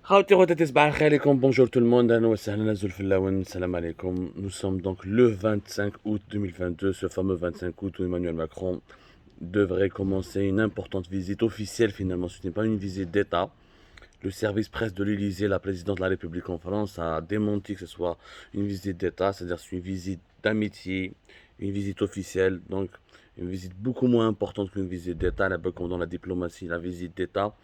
Khawti khawtati صباح الخير عليكم. Bonjour tout le monde, أهلا وسهلا نزول في اللون, salam alaikum. Nous sommes donc le 25 août 2022, ce fameux 25 août où Emmanuel Macron devrait commencer une importante visite officielle finalement. Ce n'est pas une visite d'État. Le service presse de l'Élysée, la présidente de la République en France, a démenti que ce soit une visite d'État, c'est-à-dire c'est une visite d'amitié, une visite officielle, donc une visite beaucoup moins importante qu'une visite d'État. Là-bas, comme dans la diplomatie, la visite d'État,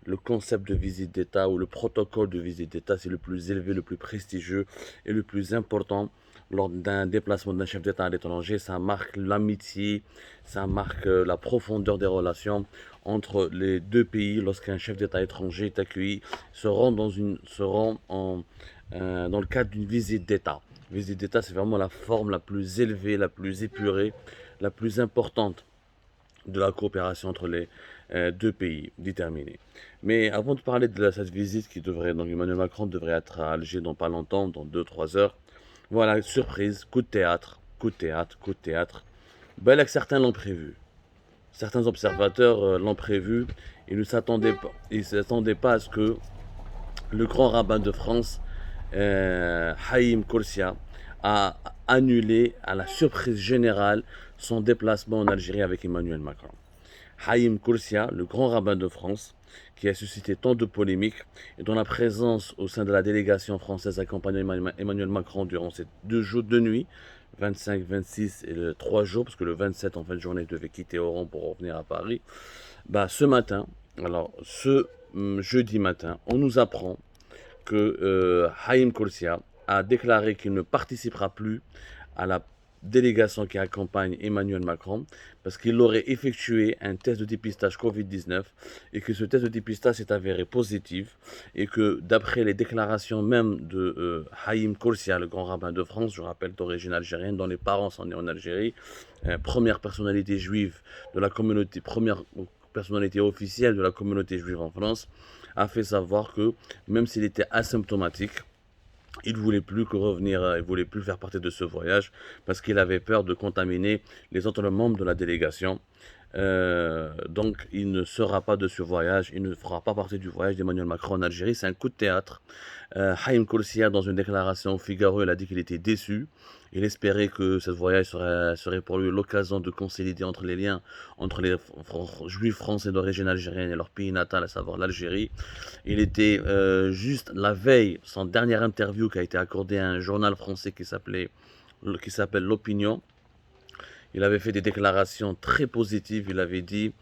le concept de visite d'État ou le protocole de visite d'État, c'est le plus élevé, le plus prestigieux et le plus important lors d'un déplacement d'un chef d'État à l'étranger. Ça marque l'amitié, ça marque la profondeur des relations entre les deux pays. Lorsqu'un chef d'État étranger est accueilli, se rend dans le cadre d'une visite d'État. Visite d'État, c'est vraiment la forme la plus élevée, la plus épurée, la plus importante de la coopération entre les deux pays déterminés. Mais avant de parler de cette visite donc Emmanuel Macron devrait être à Alger dans pas longtemps, dans 2 3 heures. Voilà, surprise, coup de théâtre, coup de théâtre, coup de théâtre. Ben là que certains l'ont prévu. Certains observateurs l'ont prévu. Ils ne s'attendaient pas à ce que le grand rabbin de France, Haïm Koursia, a annulé à la surprise générale son déplacement en Algérie avec Emmanuel Macron. Haïm Koursia, le grand rabbin de France, qui a suscité tant de polémiques et dont la présence au sein de la délégation française accompagnant Emmanuel Macron durant ces 2 jours de nuit, 25, 26 et le 3 jours, parce que le 27 en fin de journée il devait quitter Oran pour revenir à Paris. Bah, ce jeudi matin, on nous apprend que Haïm Koursia a déclaré qu'il ne participera plus à la délégation qui accompagne Emmanuel Macron parce qu'il aurait effectué un test de dépistage Covid-19 et que ce test de dépistage s'est avéré positif et que d'après les déclarations même de Haïm Koursia, le grand rabbin de France, je rappelle d'origine algérienne, dont les parents sont nés en Algérie, première personnalité juive de la communauté, première personnalité officielle de la communauté juive en France, a fait savoir que même s'il était asymptomatique, il voulait plus que revenir, il voulait plus faire partie de ce voyage parce qu'il avait peur de contaminer les autres membres de la délégation. Donc, il ne sera pas de ce voyage, il ne fera pas partie du voyage d'Emmanuel Macron en Algérie. C'est un coup de théâtre. Haïm Koursia, dans une déclaration au Figaro, il a dit qu'il était déçu. Il espérait que ce voyage serait pour lui l'occasion de consolider entre les liens entre les juifs français d'origine algérienne et leur pays natal, à savoir l'Algérie. Il était juste la veille, son dernière interview qui a été accordée à un journal français qui s'appelle L'Opinion. Il avait fait des déclarations très positives. Il avait dit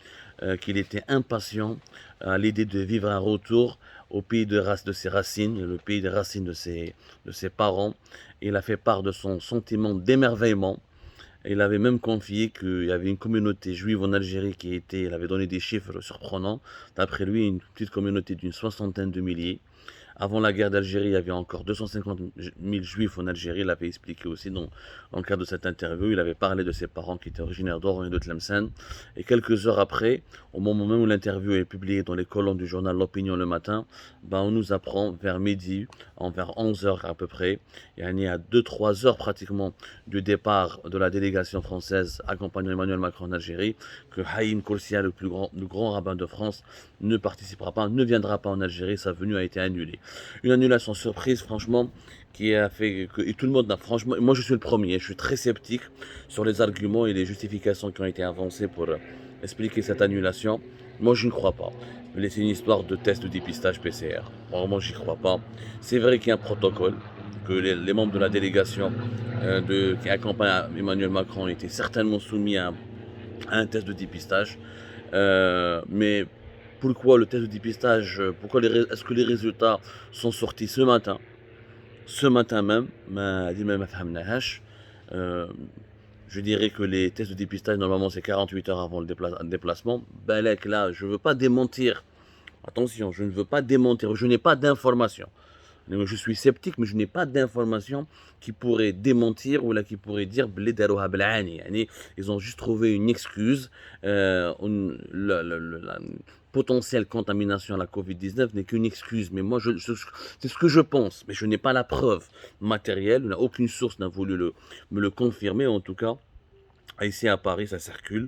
qu'il était impatient à l'idée de vivre un retour au pays de ses racines, le pays des racines de ses parents. Il a fait part de son sentiment d'émerveillement. Il avait même confié qu'il y avait une communauté juive en Algérie il avait donné des chiffres surprenants. D'après lui, une petite communauté d'une soixantaine de milliers. Avant la guerre d'Algérie, il y avait encore 250 000 juifs en Algérie. Il avait expliqué aussi dans le cadre de cette interview. Il avait parlé de ses parents qui étaient originaires d'Oran et de Tlemcen. Et quelques heures après, au moment même où l'interview est publiée dans les colonnes du journal L'Opinion le matin, ben on nous apprend vers midi, vers 11 heures à peu près, et on est à 2 3 heures pratiquement du départ de la délégation française accompagnant Emmanuel Macron en Algérie, que Haïm Koursia, le grand rabbin de France, ne participera pas, ne viendra pas en Algérie. Sa venue a été annulée. Une annulation surprise, franchement, qui a fait que et tout le monde a franchement. Moi, je suis le premier, je suis très sceptique sur les arguments et les justifications qui ont été avancées pour expliquer cette annulation. Moi, je ne crois pas. C'est une histoire de test de dépistage PCR. Vraiment, j'y crois pas. C'est vrai qu'il y a un protocole, que les membres de la délégation qui accompagnent Emmanuel Macron étaient certainement soumis à un test de dépistage. Mais pourquoi le test de dépistage, est-ce que les résultats sont sortis ce matin même, euh, je dirais que les tests de dépistage, normalement, c'est 48 heures avant le déplacement. Ben là, je ne veux pas démentir. Attention, je ne veux pas démentir. Je n'ai pas d'informations. Je suis sceptique, mais je n'ai pas d'informations qui pourraient démentir ou là qui pourraient dire ils ont juste trouvé une excuse. La potentielle contamination à la Covid-19 n'est qu'une excuse. Mais moi, c'est ce que je pense. Mais je n'ai pas la preuve matérielle. Aucune source n'a voulu me le confirmer. En tout cas, ici à Paris, ça circule.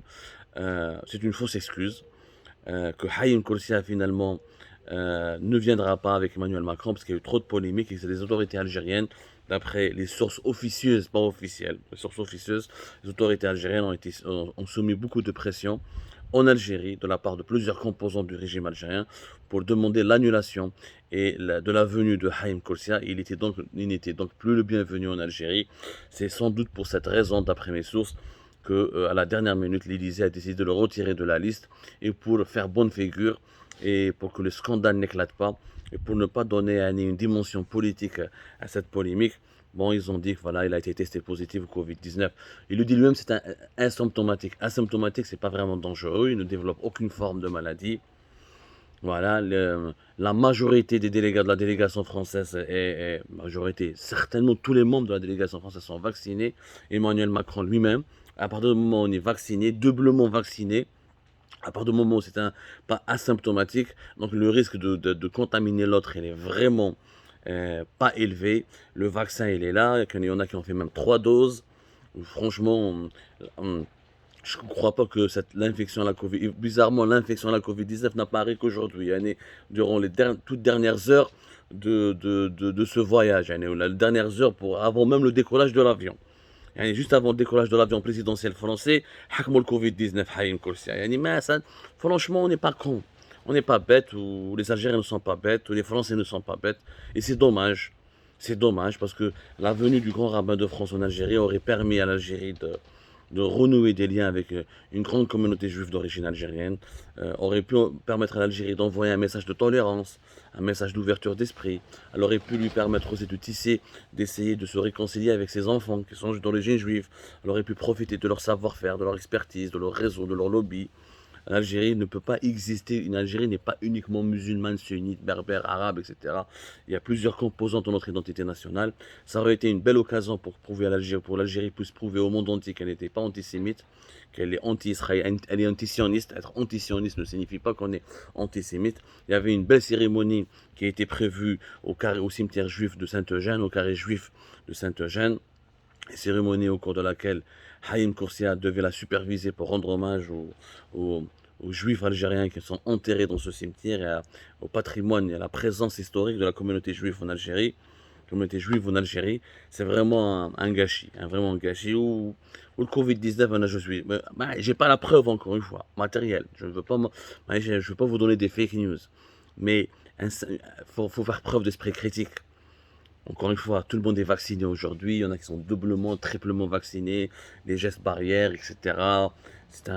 C'est une fausse excuse. Que Haïm Koursia finalement ne viendra pas avec Emmanuel Macron parce qu'il y a eu trop de polémiques et que c'est les autorités algériennes, d'après les sources officieuses, pas officielles, les sources officieuses, les autorités algériennes ont soumis beaucoup de pression en Algérie de la part de plusieurs composants du régime algérien pour demander l'annulation de la venue de Haïm Korsia. Il n'était donc plus le bienvenu en Algérie. C'est sans doute pour cette raison, d'après mes sources, que à la dernière minute, l'Élysée a décidé de le retirer de la liste et pour faire bonne figure et pour que le scandale n'éclate pas et pour ne pas donner une dimension politique à cette polémique. Bon, ils ont dit que voilà, il a été testé positif au Covid-19. Il le dit lui-même, c'est un asymptomatique. Asymptomatique, c'est pas vraiment dangereux. Il ne développe aucune forme de maladie. Voilà, la majorité des délégats de la délégation française majorité, certainement tous les membres de la délégation française sont vaccinés. Emmanuel Macron lui-même, à partir du moment où on est vacciné, doublement vacciné, à partir du moment où c'est pas asymptomatique, donc le risque de contaminer l'autre, il est vraiment pas élevé. Le vaccin, il est là. Il y en a qui ont fait même 3 doses. Franchement, je ne crois pas que l'infection à la Covid, bizarrement, l'infection à la Covid-19 n'apparaît qu'aujourd'hui, durant les toutes dernières heures de ce voyage, les dernières heures avant même le décollage de l'avion. Juste avant le décollage de l'avion présidentiel français, le Covid-19, franchement, on n'est pas con. On n'est pas bête, ou les Algériens ne sont pas bêtes, ou les Français ne sont pas bêtes. Et c'est dommage. C'est dommage parce que la venue du grand rabbin de France en Algérie aurait permis à l'Algérie de renouer des liens avec une grande communauté juive d'origine algérienne, aurait pu permettre à l'Algérie d'envoyer un message de tolérance, un message d'ouverture d'esprit. Elle aurait pu lui permettre aussi de tisser, d'essayer de se réconcilier avec ses enfants qui sont d'origine juive. Elle aurait pu profiter de leur savoir-faire, de leur expertise, de leur réseau, de leur lobby. L'Algérie ne peut pas exister. Une Algérie n'est pas uniquement musulmane, sunnite, berbère, arabe, etc. Il y a plusieurs composantes de notre identité nationale. Ça aurait été une belle occasion pour prouver à l'Algérie, pour l'Algérie puisse prouver au monde entier qu'elle n'était pas antisémite, qu'elle est anti-israélienne, elle est antisioniste. Être antisioniste ne signifie pas qu'on est antisémite. Il y avait une belle cérémonie qui a été prévue au cimetière juif de Saint-Eugène, au carré juif de Saint-Eugène. Cérémonie au cours de laquelle Haïm Korsia devait la superviser pour rendre hommage aux juifs algériens qui sont enterrés dans ce cimetière et au patrimoine et à la présence historique de la communauté juive en Algérie. C'est vraiment un gâchis, vraiment un gâchis où le Covid-19, je suis. J'ai pas la preuve encore une fois, matérielle. Je ne veux pas, je veux pas vous donner des fake news, mais faut faire preuve d'esprit critique. Encore une fois, tout le monde est vacciné aujourd'hui. Il y en a qui sont doublement, triplement vaccinés, les gestes barrières, etc. C'est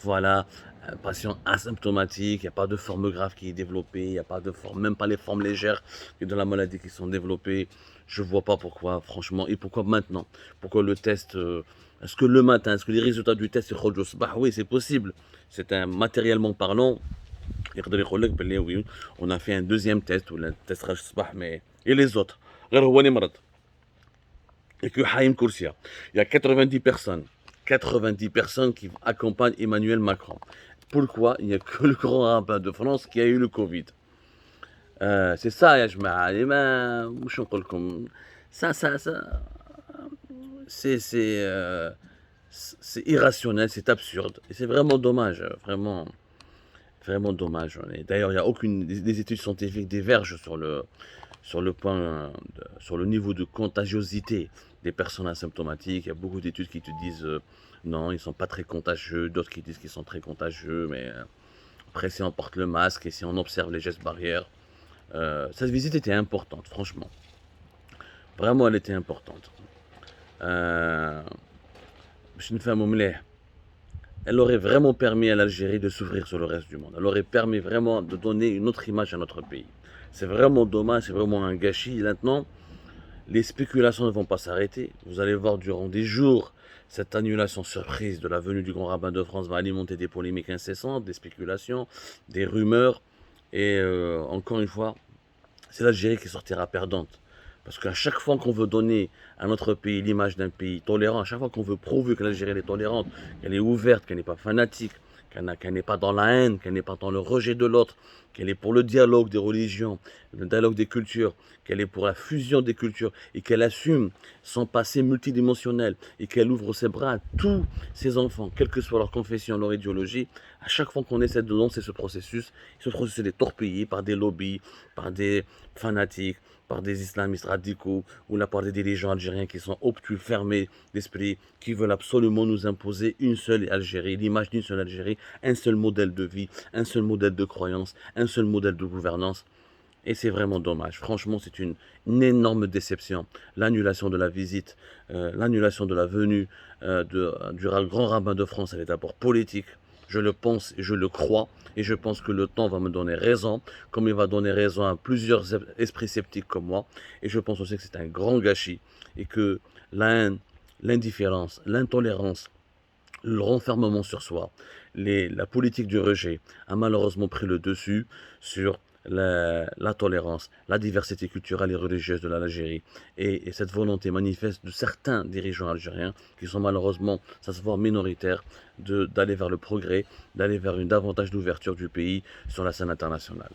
voilà, un patient asymptomatique. Il n'y a pas de forme grave qui est développée. Il n'y a pas de forme, même pas les formes légères de la maladie qui sont développées. Je ne vois pas pourquoi, franchement. Et pourquoi maintenant? Pourquoi le test est-ce que le matin, est-ce que les résultats du test, oui, c'est possible. C'est matériellement parlant. Oui, on a fait un deuxième test ou le test mais et les autres et que Haïm Korsia, il y a 90 personnes qui accompagnent Emmanuel Macron. Pourquoi il n'y a que le grand rabbin de France qui a eu le Covid? C'est ça, ya jma'a. Ça, c'est irrationnel, c'est absurde. Et c'est vraiment dommage, vraiment. Vraiment dommage. D'ailleurs, il n'y a aucune des études scientifiques divergent sur le niveau de contagiosité des personnes asymptomatiques. Il y a beaucoup d'études qui te disent non, ils ne sont pas très contagieux, d'autres qui disent qu'ils sont très contagieux, mais après, si on porte le masque et si on observe les gestes barrières, cette visite était importante, franchement. Vraiment, elle était importante. Je ne fais un moment. Elle aurait vraiment permis à l'Algérie de s'ouvrir sur le reste du monde. Elle aurait permis vraiment de donner une autre image à notre pays. C'est vraiment dommage, c'est vraiment un gâchis. Maintenant, les spéculations ne vont pas s'arrêter. Vous allez voir durant des jours, cette annulation surprise de la venue du grand rabbin de France va alimenter des polémiques incessantes, des spéculations, des rumeurs. Et encore une fois, c'est l'Algérie qui sortira perdante. Parce qu'à chaque fois qu'on veut donner à notre pays l'image d'un pays tolérant, à chaque fois qu'on veut prouver que l'Algérie est tolérante, qu'elle est ouverte, qu'elle n'est pas fanatique, qu'elle n'est pas dans la haine, qu'elle n'est pas dans le rejet de l'autre, qu'elle est pour le dialogue des religions, le dialogue des cultures, qu'elle est pour la fusion des cultures et qu'elle assume son passé multidimensionnel et qu'elle ouvre ses bras à tous ses enfants, quelle que soit leur confession, leur idéologie, À chaque fois qu'on essaie de lancer ce processus est torpillé par des lobbies, par des fanatiques, par des islamistes radicaux, ou là par des dirigeants algériens qui sont obtus, fermés d'esprit, qui veulent absolument nous imposer une seule Algérie, l'image d'une seule Algérie, un seul modèle de vie, un seul modèle de croyance, un seul modèle de gouvernance. Et c'est vraiment dommage. Franchement, c'est une énorme déception. L'annulation de la visite, l'annulation de la venue du grand rabbin de France, elle est d'abord politique. Je le pense et je le crois. Et je pense que le temps va me donner raison, comme il va donner raison à plusieurs esprits sceptiques comme moi. Et je pense aussi que c'est un grand gâchis et que la haine, l'indifférence, l'intolérance, le renfermement sur soi, la politique du rejet a malheureusement pris le dessus sur la tolérance, la diversité culturelle et religieuse de l'Algérie. Et cette volonté manifeste de certains dirigeants algériens, qui sont malheureusement, ça se voit, minoritaires, d'aller vers le progrès, d'aller vers une davantage d'ouverture du pays sur la scène internationale.